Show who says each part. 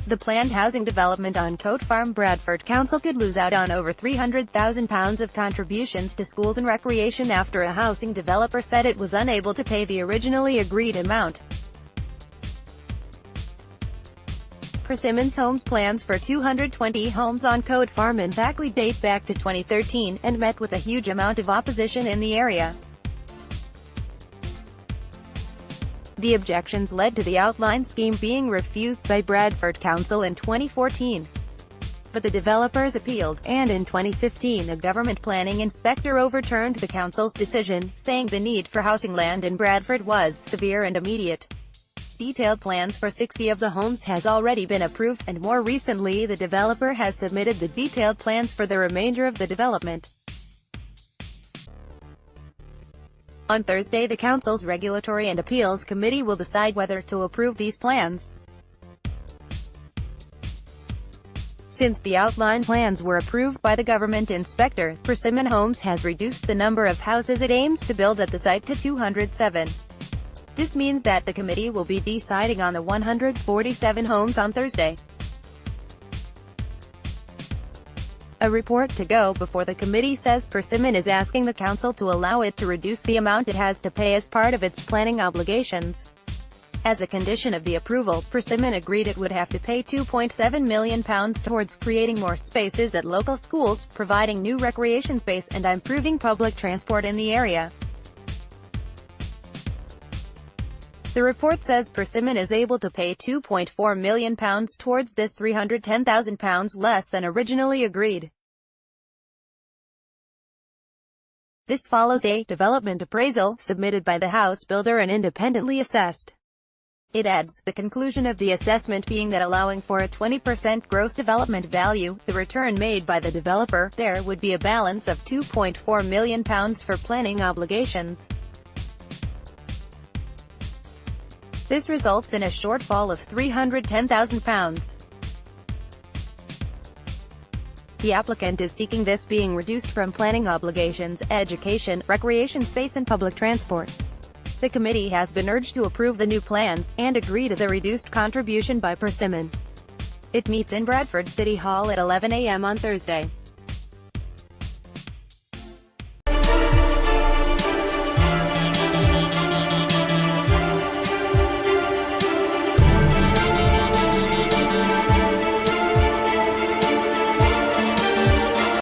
Speaker 1: The planned housing development on Cote Farm BRADFORD Council could lose out on over £300,000 of contributions to schools and recreation after a housing developer said it was unable to pay the originally agreed amount. Persimmons Homes' plans for 220 homes on Cote Farm in Thackley date back to 2013, and met with a huge amount of opposition in the area. The objections led to the outline scheme being refused by BRADFORD Council in 2014. But the developers appealed, and in 2015 a government planning inspector overturned the council's decision, saying the need for housing land in Bradford was severe and immediate. Detailed plans for 60 of the homes has already been approved, and more recently the developer has submitted the detailed plans for the remainder of the development. On Thursday, the Council's Regulatory and Appeals Committee will decide whether to approve these plans. Since the outline plans were approved by the government inspector, Persimmons Homes has reduced the number of houses it aims to build at the site to 207. This means that the committee will be deciding on the 147 homes on Thursday. A report to go before the committee says Persimmons is asking the council to allow it to reduce the amount it has to pay as part of its planning obligations. As a condition of the approval, Persimmons agreed it would have to pay £2.7 million towards creating more spaces at local schools, providing new recreation space, and improving public transport in the area. The report says Persimmons is able to pay £2.4 million towards this, £310,000 less than originally agreed. This follows a development appraisal submitted by the house builder and independently assessed. It adds, the conclusion of the assessment being that allowing for a 20% gross development value, the return made by the developer, there would be a balance of £2.4 million for planning obligations. This results in a shortfall of £310,000. The applicant is seeking this being reduced from planning obligations, education, recreation space and public transport. The committee has been urged to approve the new plans, and agree to the reduced contribution by Persimmons. It meets in Bradford City Hall at 11 a.m. on Thursday.